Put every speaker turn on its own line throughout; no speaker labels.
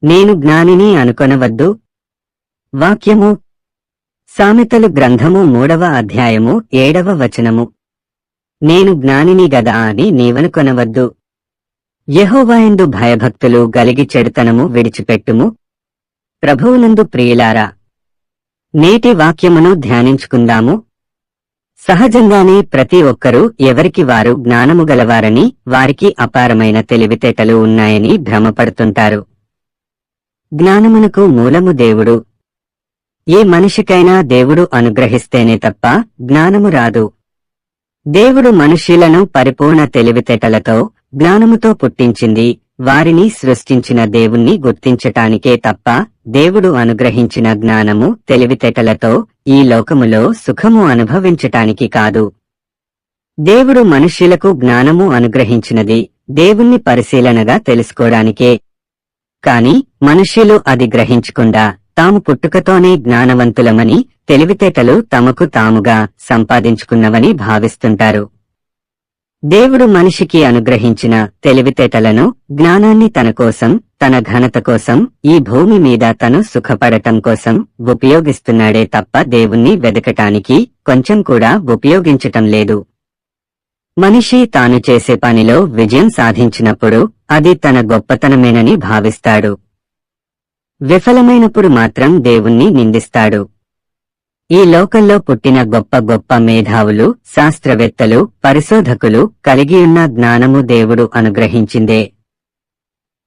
నేను జ్ఞానిని అనుకొనవద్దు. వాక్యము సామెతలు గ్రంథము 3వ అధ్యాయము 7వ వచనము. నేను జ్ఞానిని గదా అని నీవనుకొనవద్దు. యెహోవాయందు భయభక్తులు గలిగి చెడుతనము విడిచిపెట్టుము. ప్రభువునందు ప్రియులారా, నేటి వాక్యమును ధ్యానించుకుందాము. సహజంగానే ప్రతి ఒక్కరూ ఎవరికి వారు జ్ఞానము గలవారని, వారికి అపారమైన తెలివితేటలు ఉన్నాయని భ్రమపడుతుంటారు. జ్ఞానమునకు మూలము దేవుడు. ఏ మనిషికైనా దేవుడు అనుగ్రహిస్తేనే తప్ప జ్ఞానము రాదు. దేవుడు మనుష్యులను పరిపూర్ణ తెలివితేటలతో, జ్ఞానముతో పుట్టించింది వారిని సృష్టించిన దేవుణ్ణి గుర్తించటానికే తప్ప, దేవుడు అనుగ్రహించిన జ్ఞానము, తెలివితేటలతో ఈ లోకములో సుఖము అనుభవించటానికి కాదు. దేవుడు మనుష్యులకు జ్ఞానము అనుగ్రహించినది దేవుణ్ణి పరిశీలనగా తెలుసుకోవడానికే. కాని మనుష్యులు అది గ్రహించకుండా తాము పుట్టుకతోనే జ్ఞానవంతులమని, తెలివితేటలు తమకు తాముగా సంపాదించుకున్నవని భావిస్తుంటారు. దేవుడు మనిషికి అనుగ్రహించిన తెలివితేటలను, జ్ఞానాన్ని తన కోసం, తన ఘనత కోసం, ఈ భూమి మీద తను సుఖపడటం కోసం ఉపయోగిస్తున్నాడే తప్ప దేవుణ్ణి వెదకటానికి కొంచెం కూడా ఉపయోగించటం లేదు. మనిషి తాను చేసే పనిలో విజయం సాధించినప్పుడు అది తన గొప్పతనమేనని భావిస్తాడు. విఫలమైనప్పుడు మాత్రం దేవుణ్ణి నిందిస్తాడు. ఈ లోకంలో పుట్టిన గొప్ప గొప్ప మేధావులు, శాస్త్రవేత్తలు, పరిశోధకులు కలిగియున్న జ్ఞానము దేవుడు అనుగ్రహించిందే.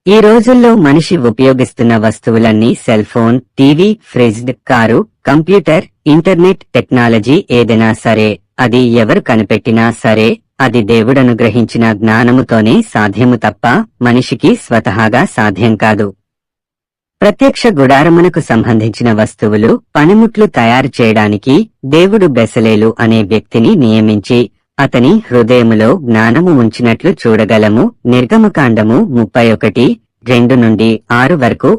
ఈ రోజుల్లో మనిషి ఉపయోగిస్తున్న వస్తువులన్నీ cell phone, TV, fridge, car, computer, internet technology ఏదైనా సరే, అది ఎవరు కనిపెట్టినా సరే, అది దేవుడనుగ్రహించిన జ్ఞానముతోనే సాధ్యము తప్ప మనిషికి స్వతహాగా సాధ్యం కాదు. ప్రత్యక్ష గుడారమునకు సంబంధించిన వస్తువులు, పనిముట్లు తయారు చేయడానికి దేవుడు బెసలేలు అనే వ్యక్తిని నియమించి అతని హృదయములో జ్ఞానము ఉంచినట్లు చూడగలము. నిర్గమకాండము 31:2-6 వరకు.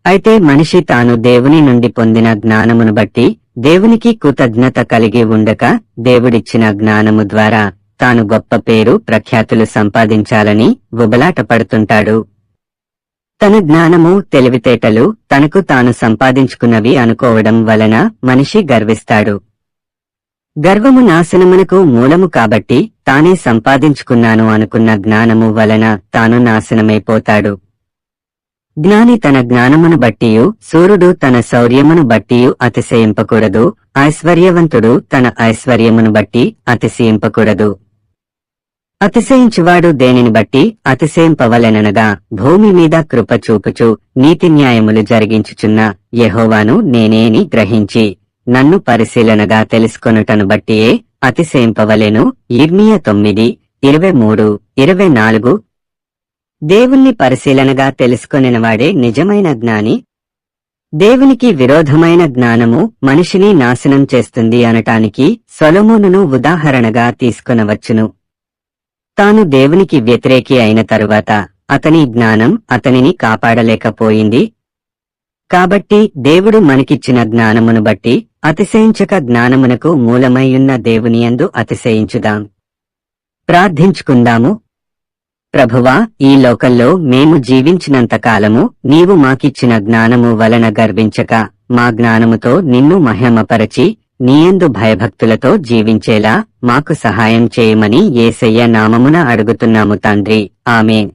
అయితే మనిషి తాను దేవుని నుండి పొందిన జ్ఞానమును బట్టి దేవునికి కృతజ్ఞత కలిగి ఉండక, దేవుడిచ్చిన జ్ఞానము ద్వారా తాను గొప్ప పేరు ప్రఖ్యాతులు సంపాదించాలని ఉబలాటపడుతుంటాడు. తన జ్ఞానము, తెలివితేటలు తనకు తాను సంపాదించుకున్నవి అనుకోవడం వలన మనిషి గర్విస్తాడు. గర్వము నాశనమునకు మూలము కాబట్టి తానే సంపాదించుకున్నాను అనుకున్న జ్ఞానము వలన తాను నాశనమైపోతాడు. జ్ఞాని తన జ్ఞానమును బట్టియు, శూరుడు తన శౌర్యమును బట్టియు అతిశయింపకూడదు. ఐశ్వర్యవంతుడు తన ఐశ్వర్యమును బట్టి అతిశయింపకూడదు. అతిశయించువాడు దేనిని బట్టి అతిశయింపవలెననగా, భూమి మీద కృప చూపుచు నీతిన్యాయములు జరిగించుచున్న యెహోవాను నేనేని గ్రహించి నన్ను పరిశీలనగా తెలుసుకొనుటను బట్టియే అతిశయింపవలెను. ఇర్మీయా 9:23-24. దేవుణ్ణి పరిశీలనగా తెలుసుకొనినవాడే నిజమైన జ్ఞాని. దేవునికి విరోధమైన జ్ఞానము మనిషిని నాశనం చేస్తుంది అనటానికి సొలొమోనును ఉదాహరణగా తీసుకొనవచ్చును. తాను దేవునికి వ్యతిరేకి అయిన తరువాత అతని జ్ఞానం అతనిని కాపాడలేకపోయింది. కాబట్టి దేవుడు మనకిచ్చిన జ్ఞానమును బట్టి అతిశయించక జ్ఞానమునకు మూలమైయున్న దేవునియందు అతిశయించుదాం. ప్రార్థించుకుందాము. ప్రభువా, ఈ లోకంలో మేము జీవించినంతకాలము నీవు మాకిచ్చిన జ్ఞానము వలన గర్వించక, మా జ్ఞానముతో నిన్ను మహిమపరచి నీయందు భయభక్తులతో జీవించేలా మాకు సహాయం చేయమని యేసయ్య నామమున అడుగుతున్నాము తండ్రి. ఆమేన్.